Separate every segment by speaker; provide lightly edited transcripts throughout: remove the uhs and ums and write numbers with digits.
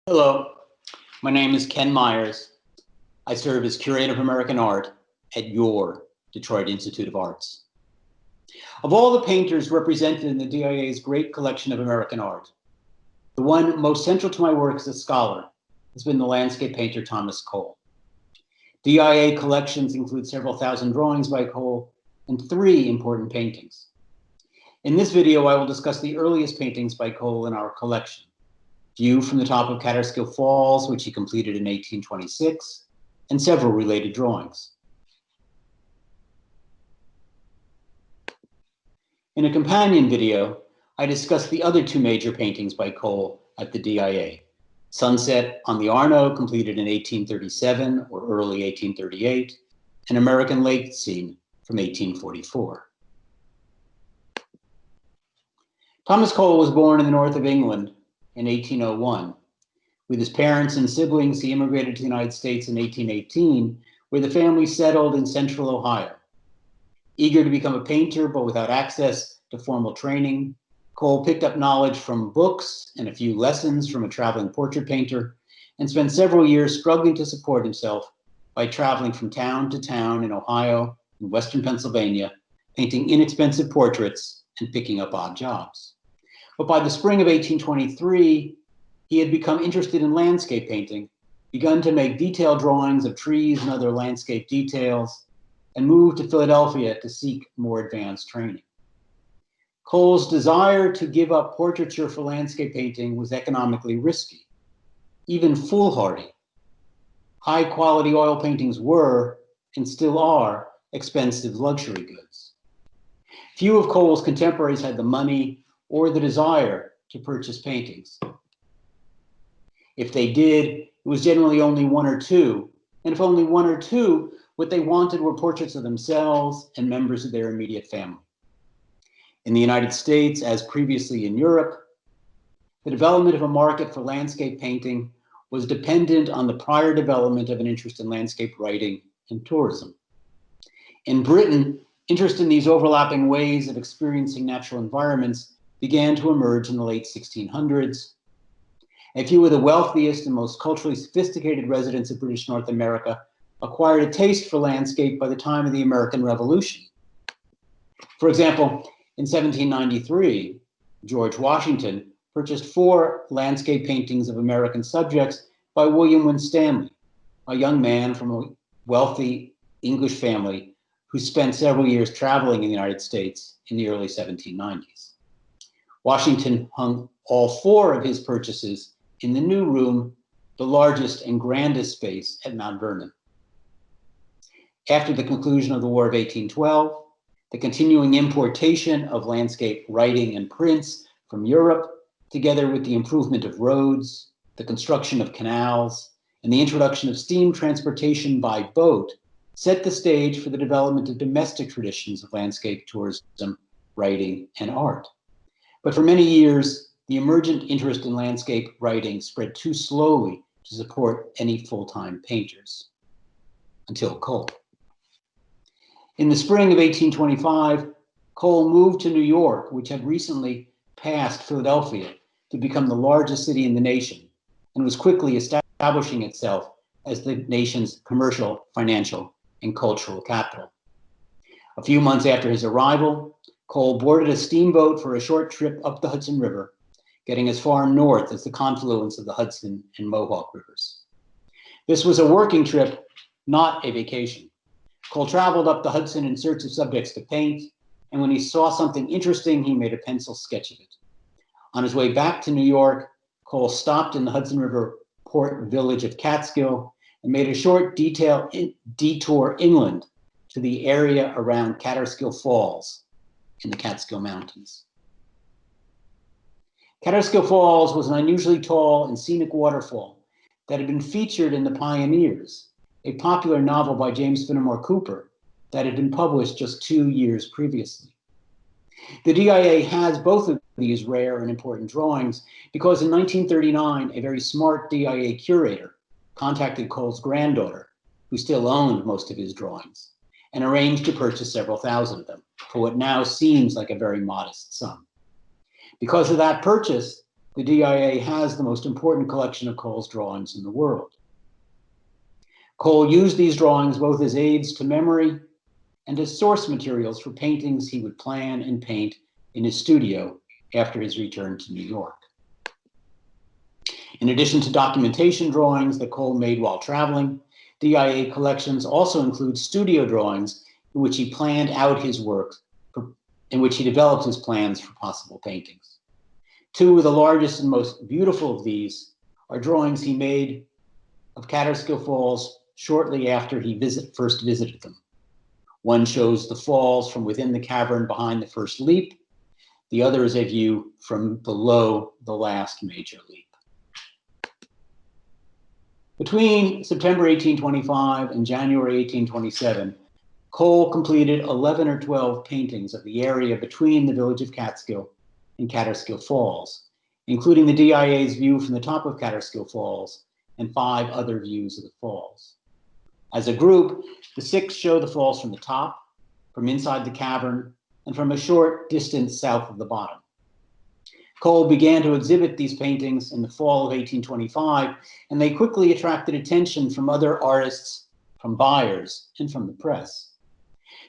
Speaker 1: Hello, my name is Ken Myers. I serve as curator of American art at your Detroit Institute of Arts. Of all the painters represented in the DIA's great collection of American art, the one most central to my work as a scholar has been the landscape painter Thomas Cole. DIA collections include several thousand drawings by Cole and 3 important paintings. In this video, I will discuss the earliest paintings by Cole in our collection. View from the top of Kaaterskill Falls, which he completed in 1826, and several related drawings. In a companion video, I discussed the other 2 major paintings by Cole at the DIA. Sunset on the Arno, completed in 1837 or early 1838, and American Lake Scene from 1844. Thomas Cole was born in the north of England in 1801. With his parents and siblings, he immigrated to the United States in 1818, where the family settled in central Ohio. Eager to become a painter, but without access to formal training, Cole picked up knowledge from books and a few lessons from a traveling portrait painter, and spent several years struggling to support himself by traveling from town to town in Ohio and Western Pennsylvania, painting inexpensive portraits and picking up odd jobs. But by the spring of 1823, he had become interested in landscape painting, begun to make detailed drawings of trees and other landscape details, and moved to Philadelphia to seek more advanced training. Cole's desire to give up portraiture for landscape painting was economically risky, even foolhardy. High-quality oil paintings were, and still are, expensive luxury goods. Few of Cole's contemporaries had the money or the desire to purchase paintings. If they did, it was generally only 1 or 2, and if only 1 or 2, what they wanted were portraits of themselves and members of their immediate family. In the United States, as previously in Europe, the development of a market for landscape painting was dependent on the prior development of an interest in landscape writing and tourism. In Britain, interest in these overlapping ways of experiencing natural environments began to emerge in the late 1600s. A few of the wealthiest and most culturally sophisticated residents of British North America acquired a taste for landscape by the time of the American Revolution. For example, in 1793, George Washington purchased 4 landscape paintings of American subjects by William Winstanley, a young man from a wealthy English family who spent several years traveling in the United States in the early 1790s. Washington hung all 4 of his purchases in the New Room, the largest and grandest space at Mount Vernon. After the conclusion of the War of 1812, the continuing importation of landscape writing and prints from Europe, together with the improvement of roads, the construction of canals, and the introduction of steam transportation by boat, set the stage for the development of domestic traditions of landscape tourism, writing, and art. But for many years, the emergent interest in landscape writing spread too slowly to support any full-time painters, until Cole. In the spring of 1825, Cole moved to New York, which had recently passed Philadelphia to become the largest city in the nation, and was quickly establishing itself as the nation's commercial, financial, and cultural capital. A few months after his arrival, Cole boarded a steamboat for a short trip up the Hudson River, getting as far north as the confluence of the Hudson and Mohawk rivers. This was a working trip, not a vacation. Cole traveled up the Hudson in search of subjects to paint, and when he saw something interesting, he made a pencil sketch of it. On his way back to New York, Cole stopped in the Hudson River port village of Catskill and made a short detour inland to the area around Kaaterskill Falls in the Catskill Mountains. Kaaterskill Falls was an unusually tall and scenic waterfall that had been featured in The Pioneers, a popular novel by James Fenimore Cooper that had been published just 2 years previously. The DIA has both of these rare and important drawings because in 1939, a very smart DIA curator contacted Cole's granddaughter, who still owned most of his drawings, and arranged to purchase several thousand of them for what now seems like a very modest sum. Because of that purchase, the DIA has the most important collection of Cole's drawings in the world. Cole used these drawings both as aids to memory and as source materials for paintings he would plan and paint in his studio after his return to New York. In addition to documentation drawings that Cole made while traveling, DIA collections also include studio drawings in which he planned out his work, in which he developed his plans for possible paintings. Two of the largest and most beautiful of these are drawings he made of Kaaterskill Falls shortly after he first visited them. One shows the falls from within the cavern behind the first leap. The other is a view from below the last major leap. Between September 1825 and January 1827, Cole completed 11 or 12 paintings of the area between the village of Catskill and Kaaterskill Falls, including the DIA's view from the top of Kaaterskill Falls and 5 other views of the falls. As a group, the 6 show the falls from the top, from inside the cavern, and from a short distance south of the bottom. Cole began to exhibit these paintings in the fall of 1825, and they quickly attracted attention from other artists, from buyers, and from the press.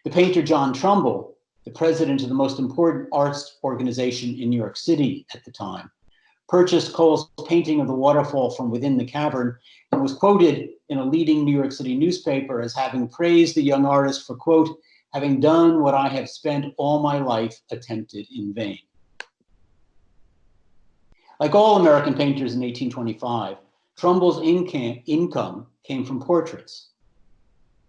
Speaker 1: The painter John Trumbull, the president of the most important arts organization in New York City at the time, purchased Cole's painting of the waterfall from within the cavern and was quoted in a leading New York City newspaper as having praised the young artist for, quote, having done what I have spent all my life attempted in vain. Like all American painters in 1825, Trumbull's income came from portraits.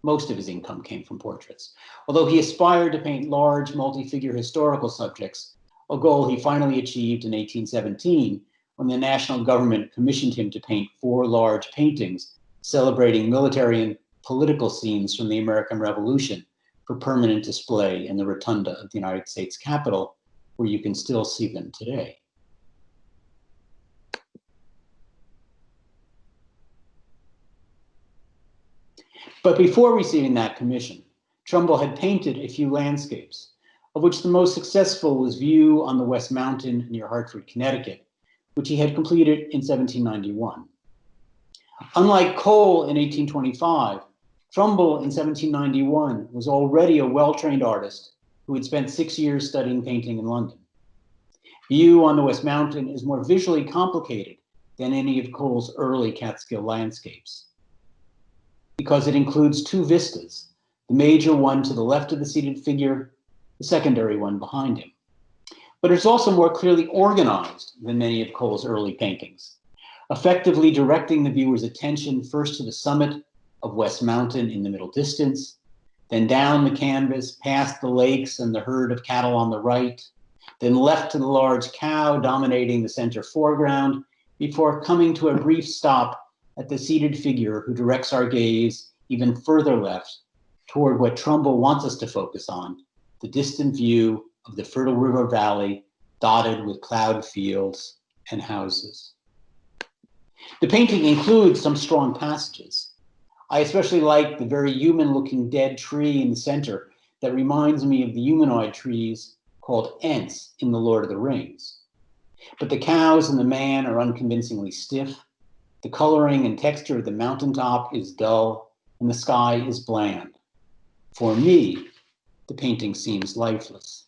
Speaker 1: Most of his income came from portraits, although he aspired to paint large, multi-figure historical subjects, a goal he finally achieved in 1817 when the national government commissioned him to paint 4 large paintings celebrating military and political scenes from the American Revolution for permanent display in the rotunda of the United States Capitol, where you can still see them today. But before receiving that commission, Trumbull had painted a few landscapes, of which the most successful was View on the West Mountain near Hartford, Connecticut, which he had completed in 1791. Unlike Cole in 1825, Trumbull in 1791 was already a well-trained artist who had spent 6 years studying painting in London. View on the West Mountain is more visually complicated than any of Cole's early Catskill landscapes, because it includes 2 vistas, the major one to the left of the seated figure, the secondary one behind him. But it's also more clearly organized than many of Cole's early paintings, effectively directing the viewer's attention first to the summit of West Mountain in the middle distance, then down the canvas, past the lakes and the herd of cattle on the right, then left to the large cow dominating the center foreground, before coming to a brief stop at the seated figure who directs our gaze even further left toward what Trumbull wants us to focus on, the distant view of the fertile river valley dotted with plowed fields and houses. The painting includes some strong passages. I especially like the very human-looking dead tree in the center that reminds me of the humanoid trees called Ents in The Lord of the Rings. But the cows and the man are unconvincingly stiff. The coloring and texture of the mountaintop is dull, and the sky is bland. For me, the painting seems lifeless.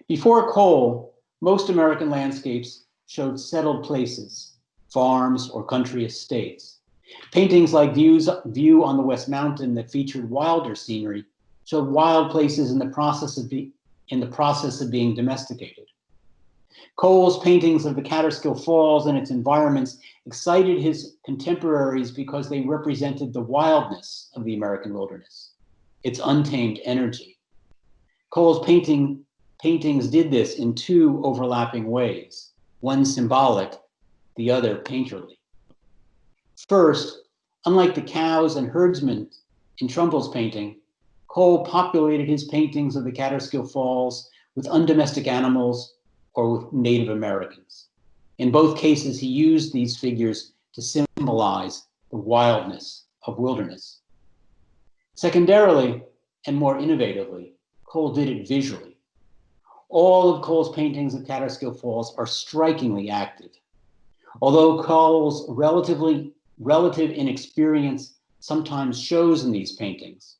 Speaker 1: Before Cole, most American landscapes showed settled places, farms or country estates. Paintings like View on the West Mountain that featured wilder scenery showed wild places in the process of being domesticated. Cole's paintings of the Kaaterskill Falls and its environments excited his contemporaries because they represented the wildness of the American wilderness, its untamed energy. Cole's paintings did this in 2 overlapping ways, one symbolic, the other painterly. First, unlike the cows and herdsmen in Trumbull's painting, Cole populated his paintings of the Kaaterskill Falls with undomestic animals or with Native Americans. In both cases, he used these figures to symbolize the wildness of wilderness. Secondarily, and more innovatively, Cole did it visually. All of Cole's paintings of Kaaterskill Falls are strikingly active. Although Cole's relative inexperience sometimes shows in these paintings,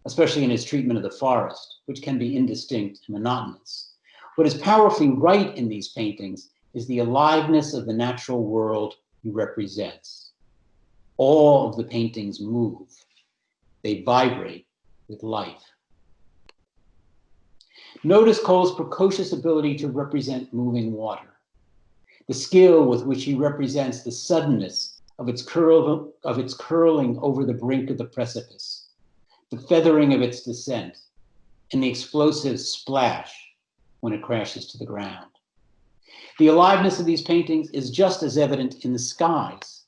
Speaker 1: especially in his treatment of the forest, which can be indistinct and monotonous, what is powerfully right in these paintings is the aliveness of the natural world he represents. All of the paintings move. They vibrate with life. Notice Cole's precocious ability to represent moving water, the skill with which he represents the suddenness of its curling over the brink of the precipice, the feathering of its descent, and the explosive splash when it crashes to the ground. The aliveness of these paintings is just as evident in the skies.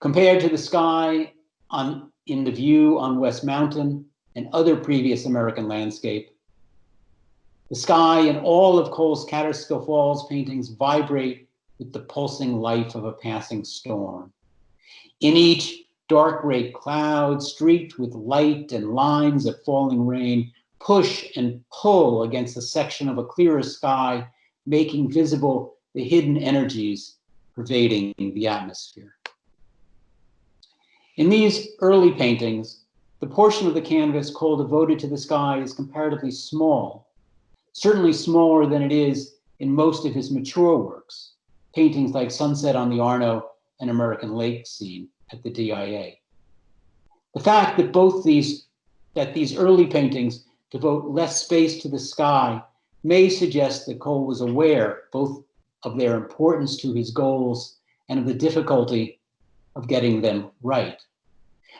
Speaker 1: Compared to the sky in the view on West Mountain and other previous American landscape, the sky in all of Cole's Kaaterskill Falls paintings vibrate with the pulsing life of a passing storm. In each, dark gray clouds streaked with light and lines of falling rain push and pull against a section of a clearer sky, making visible the hidden energies pervading the atmosphere. In these early paintings, the portion of the canvas Cole devoted to the sky is comparatively small, certainly smaller than it is in most of his mature works, paintings like Sunset on the Arno and American Lake Scene at the DIA. The fact that these early paintings devote less space to the sky may suggest that Cole was aware both of their importance to his goals and of the difficulty of getting them right.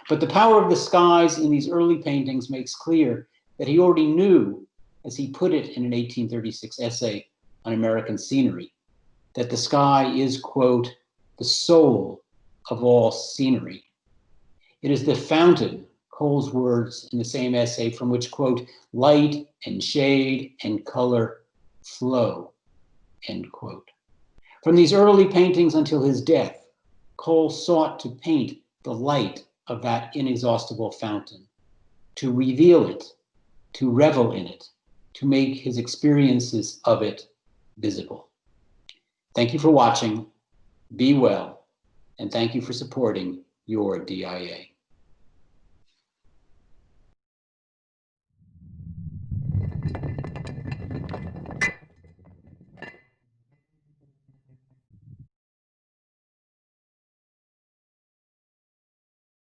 Speaker 1: But the power of the skies in these early paintings makes clear that he already knew, as he put it in an 1836 essay on American scenery, that the sky is, quote, the soul of all scenery. It is the fountain, Cole's words in the same essay, from which, quote, light and shade and color flow, end quote. From these early paintings until his death, Cole sought to paint the light of that inexhaustible fountain, to reveal it, to revel in it, to make his experiences of it visible. Thank you for watching, be well, and thank you for supporting your DIA.